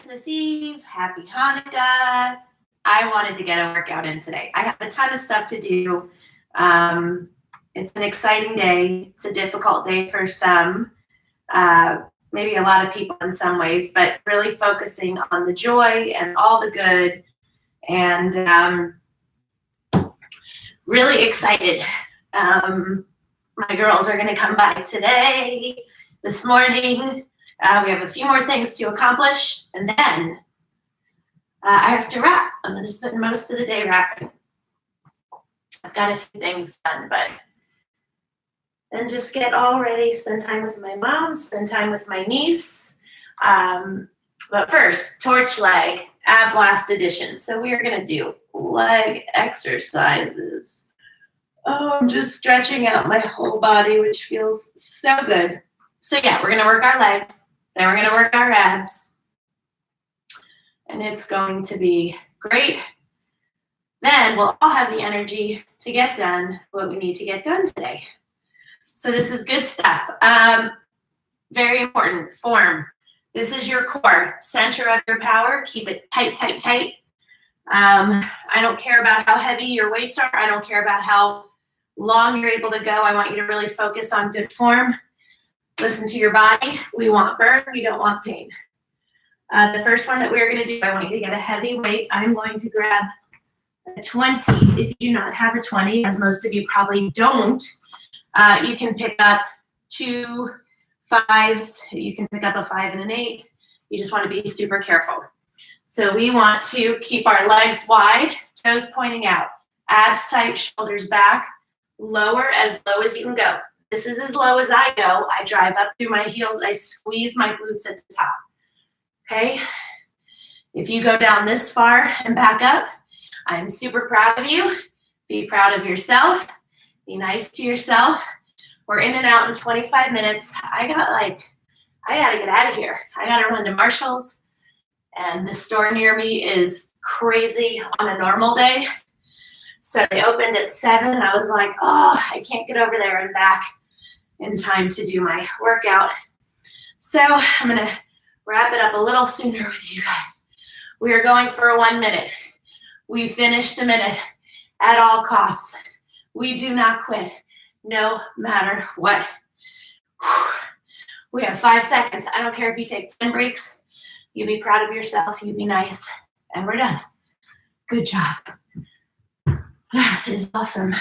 Christmas Eve. Happy Hanukkah. I wanted to get a workout in today. I have a ton of stuff to do. It's an exciting day. It's a difficult day for some, maybe a lot of people in some ways, but really focusing on the joy and all the good, and really excited. My girls are going to come by today, this morning. We have a few more things to accomplish, and then I have to wrap. I'm going to spend most of the day wrapping. I've got a few things done, but then just get all ready, spend time with my mom, spend time with my niece. But first, torch leg, ab blast edition. So we are going to do leg exercises. Oh, I'm just stretching out my whole body, which feels so good. So yeah, we're going to work our legs. Then we're going to work our abs, and it's going to be great. Then we'll all have the energy to get done what we need to get done today. So this is good stuff. Very important, form. This is your core, center of your power. Keep it tight, tight, tight. I don't care about how heavy your weights are. I don't care about how long you're able to go. I want you to really focus on good form. Listen to your body. We want burn. We don't want pain. The first one that we're going to do, I want you to get a heavy weight. I'm going to grab a 20. If you do not have a 20, as most of you probably don't, you can pick up 2 5s. You can pick up a 5 and an 8. You just want to be super careful. So we want to keep our legs wide, toes pointing out, abs tight, shoulders back, lower as low as you can go. This is as low as I go. I drive up through my heels. I squeeze my glutes at the top. Okay? If you go down this far and back up, I'm super proud of you. Be proud of yourself. Be nice to yourself. We're in and out in 25 minutes. I gotta get out of here. I gotta run to Marshall's, and the store near me is crazy on a normal day. So they opened at 7. I was like, oh, I can't get over there and back in time to do my workout. So I'm gonna wrap it up a little sooner with you guys. We are going for a 1 minute. We finish the minute at all costs. We do not quit, no matter what. We have 5 seconds. I don't care if you take 10 breaks. You be proud of yourself. You be nice. And we're done. Good job. That is awesome.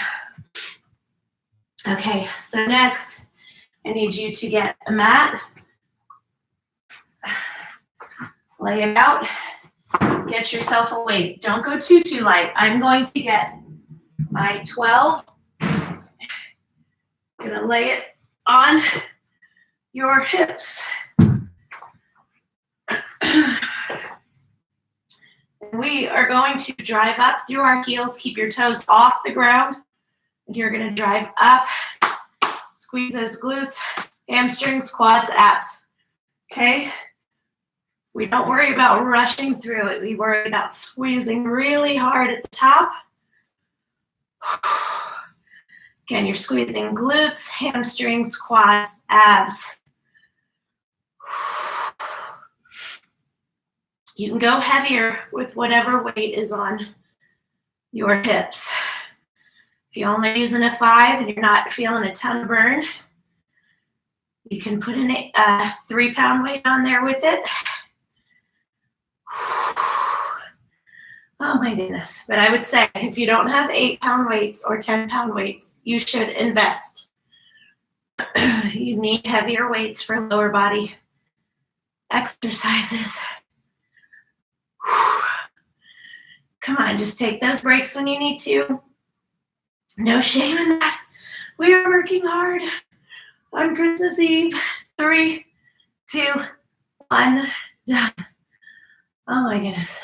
Okay, so next, I need you to get a mat. Lay it out. Get yourself a weight. Don't go too light. I'm going to get my 12. I'm going to lay it on your hips. We are going to drive up through our heels. Keep your toes off the ground. And you're going to drive up. Squeeze those glutes, hamstrings, quads, abs. Okay? We don't worry about rushing through it. We worry about squeezing really hard at the top. Again, you're squeezing glutes, hamstrings, quads, abs. You can go heavier with whatever weight is on your hips. If you're only using a 5 and you're not feeling a ton of burn, you can put a 3-pound weight on there with it. Oh my goodness. But I would say if you don't have 8-pound weights or 10-pound weights, you should invest. You need heavier weights for lower body exercises. Come on, just take those breaks when you need to. No shame in that. We are working hard on Christmas Eve. 3, 2, 1, done. Oh my goodness.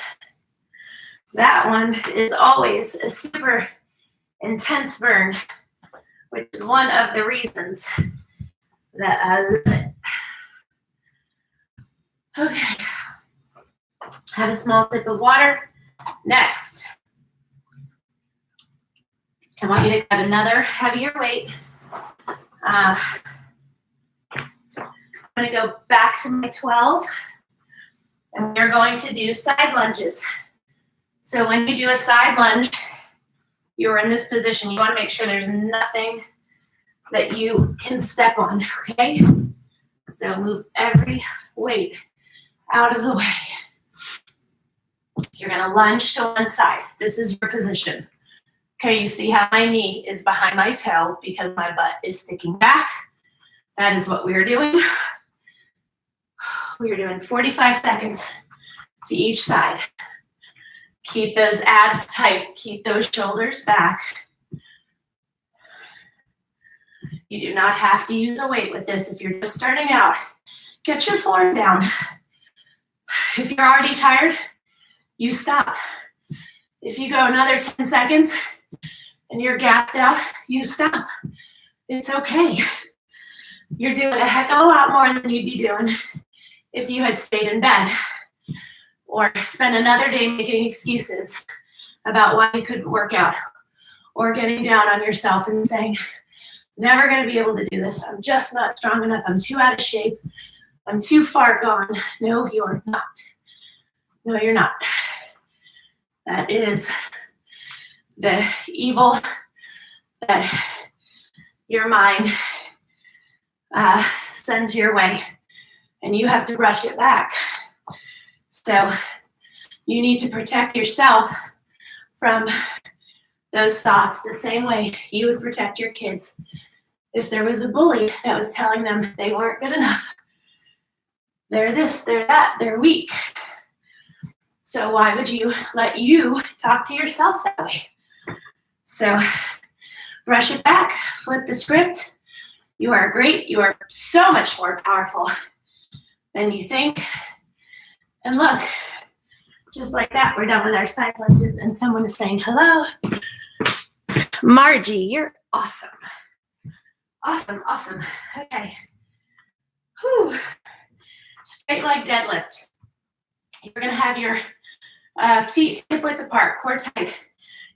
That one is always a super intense burn, which is one of the reasons that I love it. Okay. Have a small sip of water. Next, I want you to grab another heavier weight. I'm going to go back to my 12. And we're going to do side lunges. So when you do a side lunge, you're in this position. You want to make sure there's nothing that you can step on, okay? So move every weight out of the way. You're gonna lunge to one side. This is your position. Okay, you see how my knee is behind my toe because my butt is sticking back. That is what we are doing. We are doing 45 seconds to each side. Keep those abs tight. Keep those shoulders back. You do not have to use a weight with this if you're just starting out. Get your form down. If you're already tired, you stop. If you go another 10 seconds and you're gassed out, you stop. It's okay. You're doing a heck of a lot more than you'd be doing if you had stayed in bed or spent another day making excuses about why you couldn't work out or getting down on yourself and saying, never going to be able to do this. I'm just not strong enough. I'm too out of shape. I'm too far gone. No, you're not. No, you're not. That is the evil that your mind sends your way, and you have to brush it back. So you need to protect yourself from those thoughts the same way you would protect your kids if there was a bully that was telling them they weren't good enough. They're this, they're that, they're weak. So why would you let you talk to yourself that way? So brush it back, flip the script. You are great. You are so much more powerful than you think. And look, just like that, we're done with our side lunges and someone is saying hello. Margie, you're awesome. Awesome, awesome. Okay. Whew. Straight leg deadlift. You're gonna have your feet hip width apart, core tight.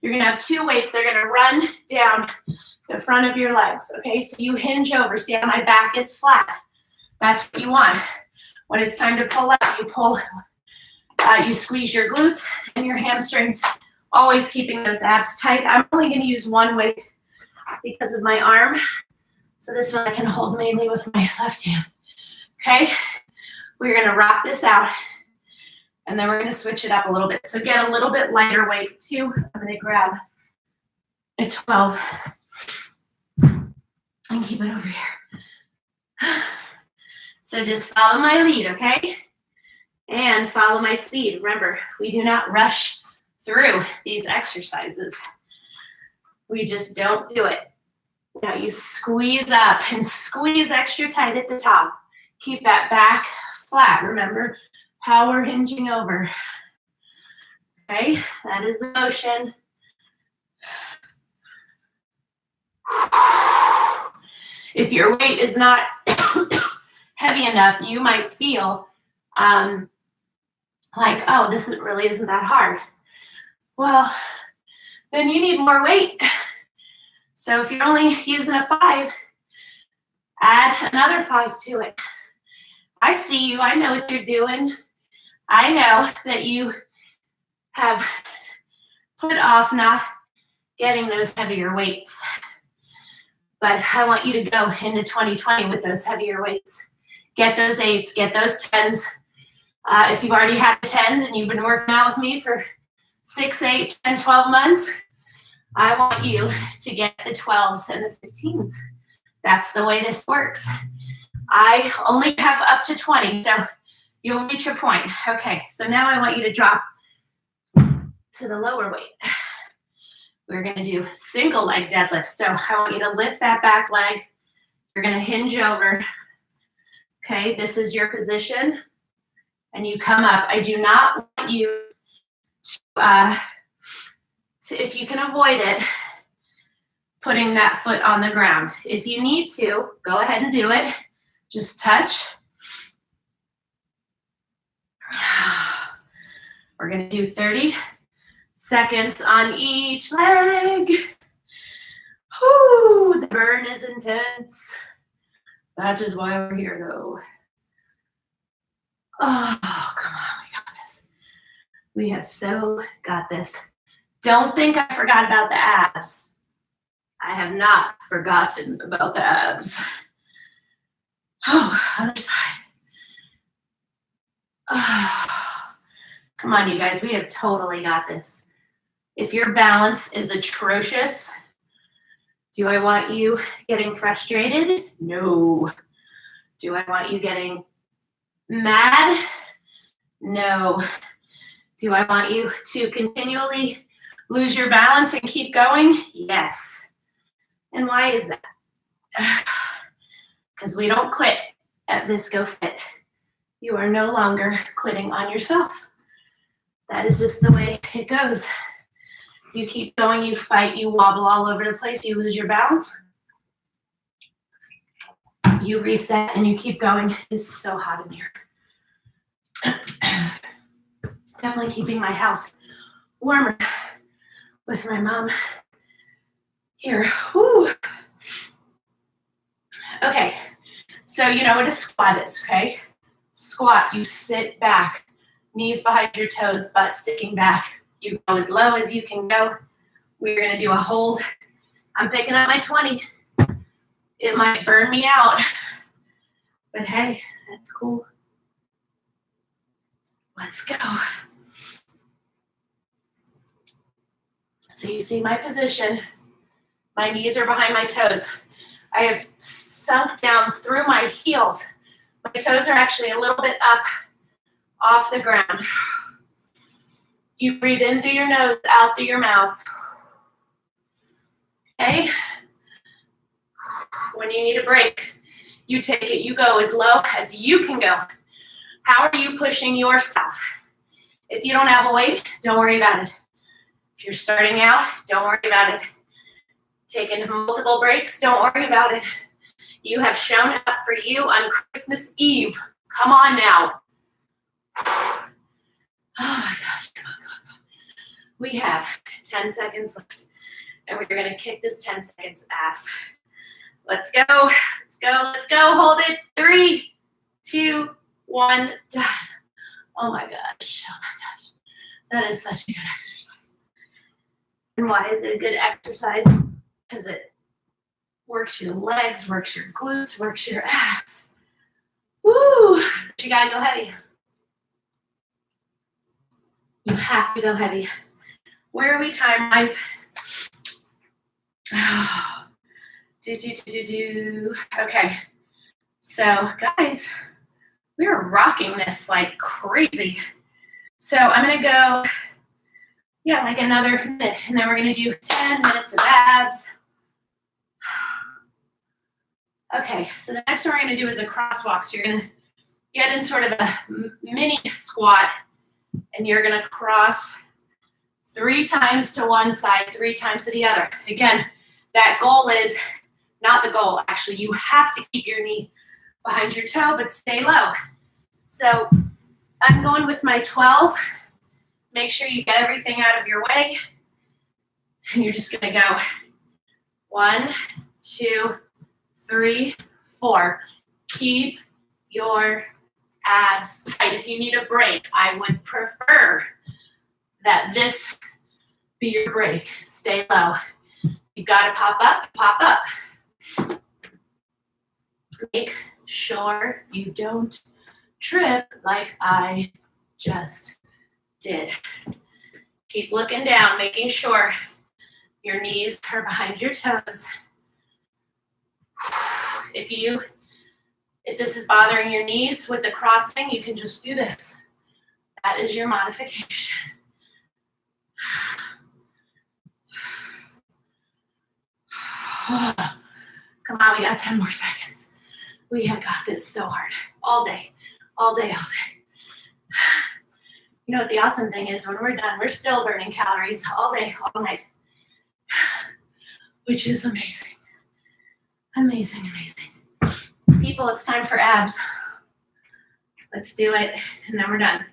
You're gonna have two weights. They're gonna run down the front of your legs, okay? So you hinge over. See how my back is flat? That's what you want. When it's time to pull up, you pull, you squeeze your glutes and your hamstrings, always keeping those abs tight. I'm only gonna use one weight because of my arm. So this one I can hold mainly with my left hand, okay? We're gonna rock this out and then we're gonna switch it up a little bit. So get a little bit lighter weight too. I'm gonna grab a 12 and keep it over here. So just follow my lead, okay? And follow my speed. Remember, we do not rush through these exercises. We just don't do it. Now you squeeze up and squeeze extra tight at the top. Keep that back flat. Remember how we're hinging over. Okay, that is the motion. If your weight is not heavy enough, you might feel like, oh, this really isn't that hard. Well, then you need more weight. So if you're only using a 5, add another 5 to it. I see you. I know what you're doing. I know that you have put off not getting those heavier weights. But I want you to go into 2020 with those heavier weights. Get those 8s, get those 10s. If you've already had the 10s and you've been working out with me for 6, 8, 10, 12 months, I want you to get the 12s and the 15s. That's the way this works. I only have up to 20, so you'll reach a point. Okay, so now I want you to drop to the lower weight. We're gonna do single leg deadlift. So I want you to lift that back leg. You're gonna hinge over. Okay, this is your position. And you come up. I do not want you to if you can avoid it, putting that foot on the ground. If you need to, go ahead and do it. Just touch. We're gonna do 30 seconds on each leg. Whoo, the burn is intense. That is why we're here though. Oh, come on, we We have so got this. Don't think I forgot about the abs. I have not forgotten about the abs. Oh, other side. Oh. Come on, you guys, we have totally got this. If your balance is atrocious, do I want you getting frustrated? No. Do I want you getting mad? No. Do I want you to continually lose your balance and keep going? Yes. And why is that? Because we don't quit at ViscoFit. You are no longer quitting on yourself. That is just the way it goes. You keep going, you fight, you wobble all over the place, you lose your balance. You reset and you keep going. It's so hot in here. Definitely keeping my house warmer with my mom here. Whew. Okay, so you know what a squat is, okay? Squat, you sit back, knees behind your toes, butt sticking back. You go as low as you can go. We're gonna do a hold. I'm picking up my 20. It might burn me out, but hey, that's cool. Let's go. So you see my position. My knees are behind my toes. I have sunk down through my heels. My toes are actually a little bit up off the ground. You breathe in through your nose, out through your mouth. Okay? When you need a break, you take it, you go as low as you can go. How are you pushing yourself? If you don't have a weight, don't worry about it. If you're starting out, don't worry about it. Taking multiple breaks, don't worry about it. You have shown up for you on Christmas Eve. Come on now. Oh my gosh, come on. We have 10 seconds left, and we're gonna kick this 10 seconds ass. Let's go, let's go, let's go. Hold it. 3, 2, 1, done. Oh my gosh. That is such a good exercise. And why is it a good exercise? Because it works your legs, works your glutes, works your abs. Woo! But you gotta go heavy. You have to go heavy. Where are we time-wise? Okay. So, guys, we are rocking this like crazy. So I'm gonna go, like another minute, and then we're gonna do 10 minutes of abs. Okay, so the next one we're gonna do is a crosswalk. So you're gonna get in sort of a mini squat, and you're gonna cross 3 times to one side, 3 times to the other. Again, that goal is not the goal, actually. You have to keep your knee behind your toe, but stay low. So I'm going with my 12. Make sure you get everything out of your way. And you're just gonna go 1, 2, 3, 4. Keep your abs tight. If you need a break, I would prefer that this be your break. Stay low. You gotta pop up, pop up. Make sure you don't trip like I just did. Keep looking down, making sure your knees are behind your toes. If this is bothering your knees with the crossing, you can just do this. That is your modification. Come on, we got 10 more seconds. We have got this so hard. All day, all day, all day. You know what the awesome thing is? When we're done, we're still burning calories all day, all night. Which is amazing. Amazing, amazing. People, it's time for abs. Let's do it, and then we're done.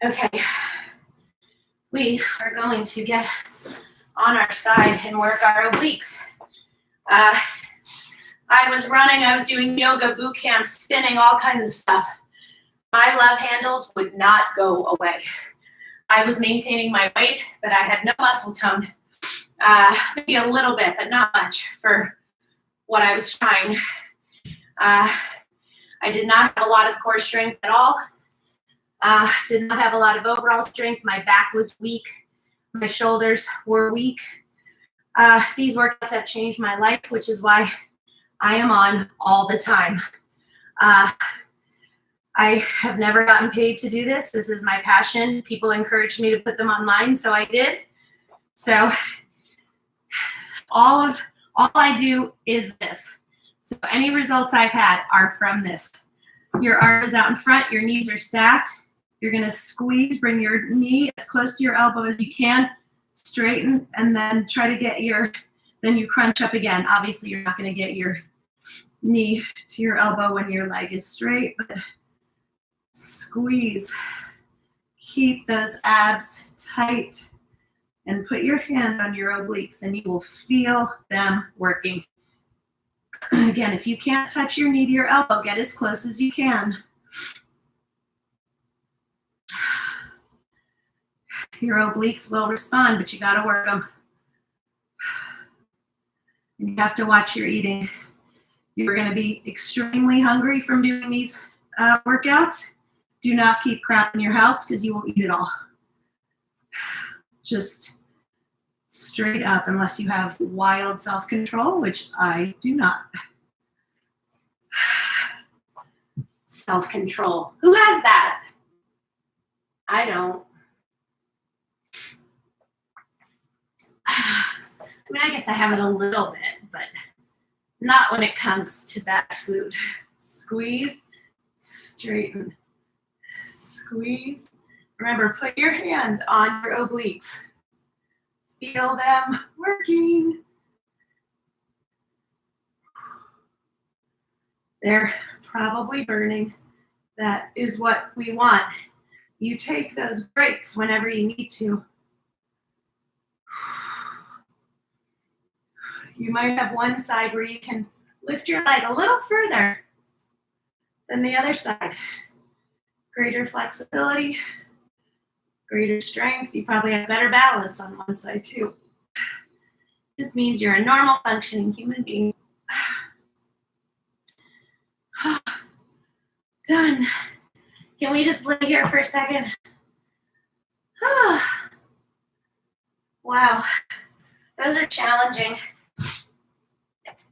Okay. We are going to get on our side and work our obliques. I was running, I was doing yoga, boot camp, spinning, all kinds of stuff. my love handles would not go away. I was maintaining my weight, but I had no muscle tone. Maybe a little bit, but not much for what I was trying. I did not have a lot of core strength at all. Did not have a lot of overall strength. My back was weak. My shoulders were weak. These workouts have changed my life, which is why I am on all the time. I have never gotten paid to do this. This is my passion. People encouraged me to put them online, so I did. So all I do is this. So any results I've had are from this. Your arm is out in front, your knees are stacked. You're gonna squeeze, bring your knee as close to your elbow as you can, straighten, and then try to get then you crunch up again. Obviously, you're not gonna get your knee to your elbow when your leg is straight, but squeeze. Keep those abs tight and put your hand on your obliques and you will feel them working. Again, if you can't touch your knee to your elbow, get as close as you can. Your obliques will respond, but you gotta work them. You have to watch your eating. You're gonna be extremely hungry from doing these workouts. Do not keep crap in your house because you will eat it all. Just straight up, unless you have wild self-control, which I do not. Self-control. Who has that? I don't. I mean, I guess I have it a little bit, but not when it comes to that food. Squeeze, straighten, squeeze. Remember, put your hand on your obliques. Feel them working. They're probably burning. That is what we want. You take those breaks whenever you need to. You might have one side where you can lift your leg a little further than the other side. Greater flexibility, greater strength. You probably have better balance on one side too. This means you're a normal functioning human being. Done. Can we just lay here for a second? Wow, those are challenging.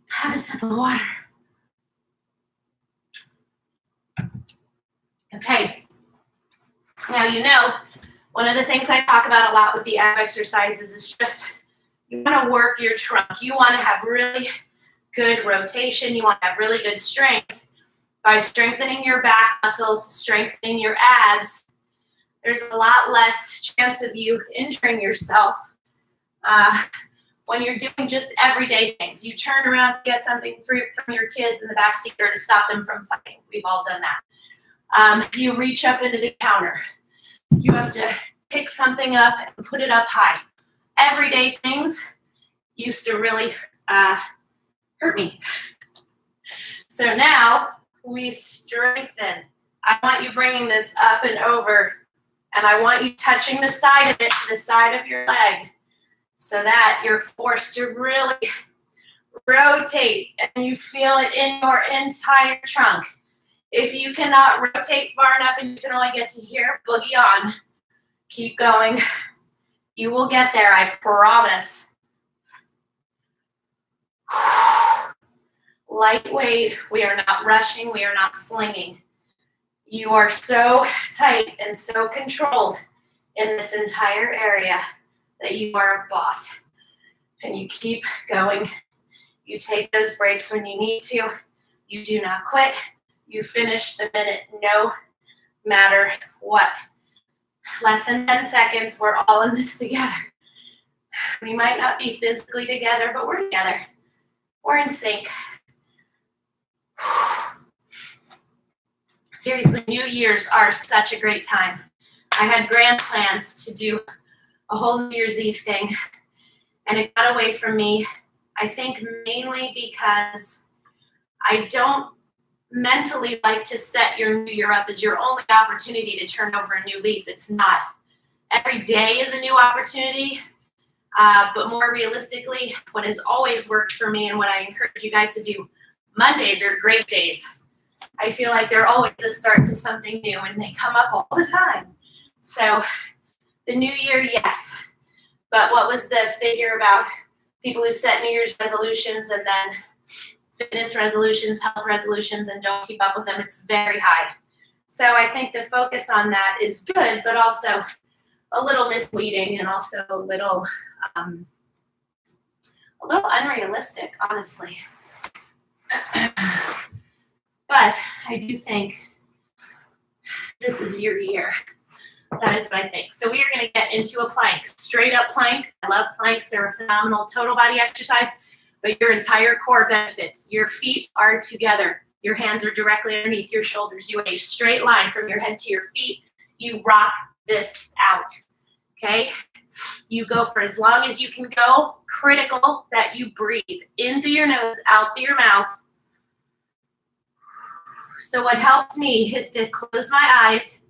Have a sip of water. Okay, now you know, one of the things I talk about a lot with the ab exercises is just, you want to work your trunk. You want to have really good rotation. You want to have really good strength. By strengthening your back muscles, strengthening your abs, there's a lot less chance of you injuring yourself when you're doing just everyday things. You turn around to get something from your kids in the backseat or to stop them from fighting. We've all done that. You reach up into the counter. You have to pick something up and put it up high. Everyday things used to really hurt me. So now we strengthen. I want you bringing this up and over, and I want you touching the side of it to the side of your leg so that you're forced to really rotate and you feel it in your entire trunk. If you cannot rotate far enough and you can only get to here, boogie on. Keep going. You will get there, I promise. Lightweight, we are not rushing, we are not flinging. You are so tight and so controlled in this entire area that you are a boss. And you keep going. You take those breaks when you need to. You do not quit. You finish the minute no matter what. Less than 10 seconds, we're all in this together. We might not be physically together, but we're together. We're in sync. Seriously, New Year's are such a great time. I had grand plans to do a whole New Year's Eve thing, and it got away from me, I think mainly because I don't mentally like to set your new year up as your only opportunity to turn over a new leaf. It's not. Every day is a new opportunity, but more realistically, what has always worked for me and what I encourage you guys to do, Mondays are great days. I feel like they're always a start to something new and they come up all the time. So the new year, yes. But what was the figure about people who set New Year's resolutions and then fitness resolutions, health resolutions, and don't keep up with them? It's very high. So I think the focus on that is good, but also a little misleading and also a little unrealistic, honestly. But I do think this is your year. That is what I think. So we are going to get into a plank, straight up plank. I love planks. They're a phenomenal total body exercise, but your entire core benefits. Your feet are together. Your hands are directly underneath your shoulders. You have a straight line from your head to your feet. You rock this out, okay? You go for as long as you can go. Critical that you breathe in through your nose, out through your mouth. So what helps me is to close my eyes,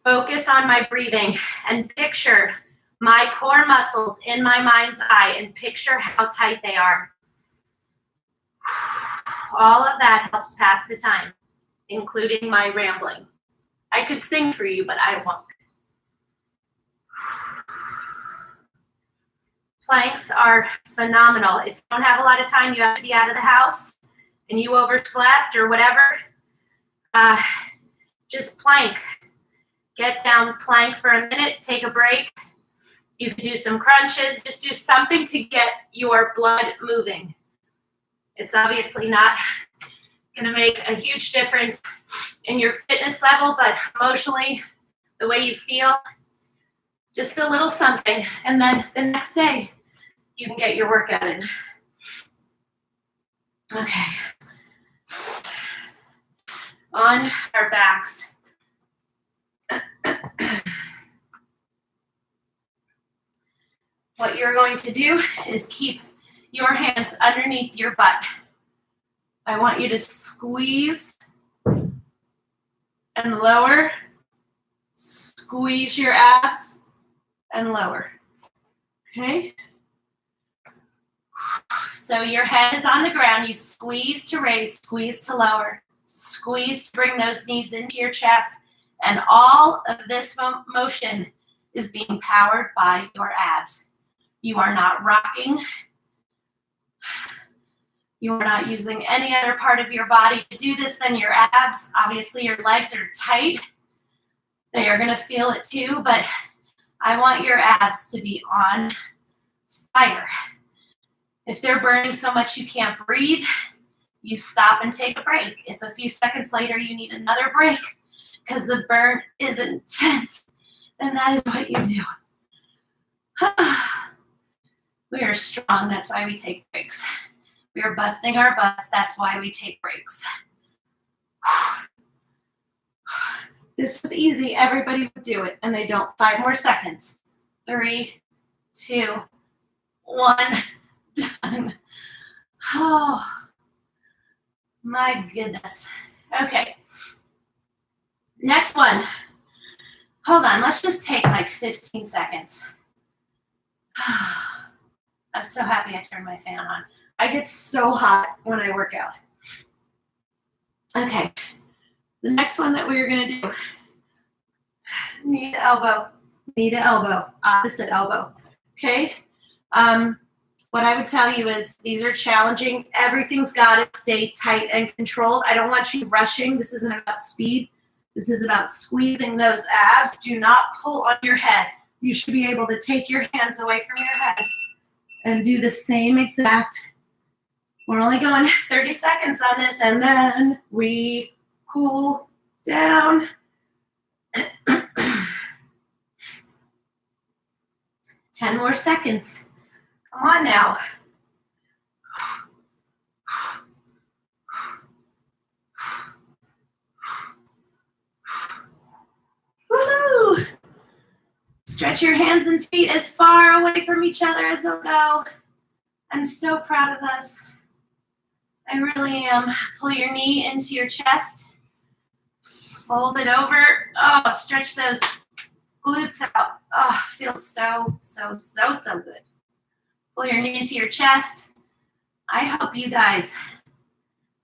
focus on my breathing, and picture my core muscles in my mind's eye and picture how tight they are. All of that helps pass the time, including my rambling. I could sing for you, but I won't. Planks are phenomenal. If you don't have a lot of time, you have to be out of the house and you overslept or whatever, just plank. Get down, plank for a minute, take a break. You can do some crunches, just do something to get your blood moving. It's obviously not gonna make a huge difference in your fitness level, but emotionally, the way you feel, just a little something. And then the next day, you can get your workout in. Okay. On our backs. What you're going to do is keep your hands underneath your butt. I want you to squeeze and lower. Squeeze your abs and lower. Okay? So your head is on the ground. You squeeze to raise, squeeze to lower, squeeze to bring those knees into your chest. And all of this motion is being powered by your abs. You are not rocking. You are not using any other part of your body to do this than your abs. Obviously, your legs are tight. They are going to feel it too, but I want your abs to be on fire. If they're burning so much you can't breathe, you stop and take a break. If a few seconds later you need another break because the burn is intense, then that is what you do. We are strong, that's why we take breaks. We are busting our butts, that's why we take breaks. This was easy, everybody would do it, and they don't. 5 more seconds. 3, 2, 1, done. Oh, my goodness. Okay. Next one. Hold on, let's just take like 15 seconds. I'm so happy I turned my fan on. I get so hot when I work out. Okay, the next one that we're gonna do, knee to elbow, opposite elbow, okay? What I would tell you is these are challenging. Everything's gotta stay tight and controlled. I don't want you rushing. This isn't about speed. This is about squeezing those abs. Do not pull on your head. You should be able to take your hands away from your head and do the same exact. We're only going 30 seconds on this, and then we cool down. 10 more seconds. Come on now. Woohoo! Stretch your hands and feet as far away from each other as they'll go. I'm so proud of us. I really am. Pull your knee into your chest. Fold it over. Oh, stretch those glutes out. Oh, feels so good. Pull your knee into your chest. I hope you guys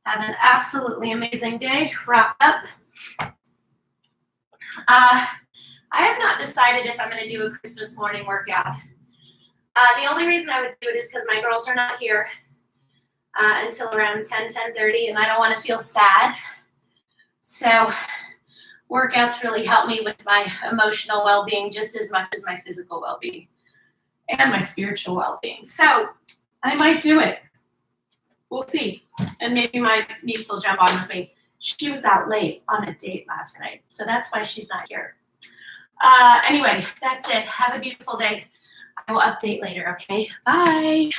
have an absolutely amazing day. Rock up. I have not decided if I'm going to do a Christmas morning workout. The only reason I would do it is because my girls are not here until around 10:30, and I don't want to feel sad. So workouts really help me with my emotional well-being just as much as my physical well-being and my spiritual well-being. So I might do it. We'll see. And maybe my niece will jump on with me. She was out late on a date last night, so that's why she's not here. Anyway, that's it. Have a beautiful day. I will update later, okay? Bye.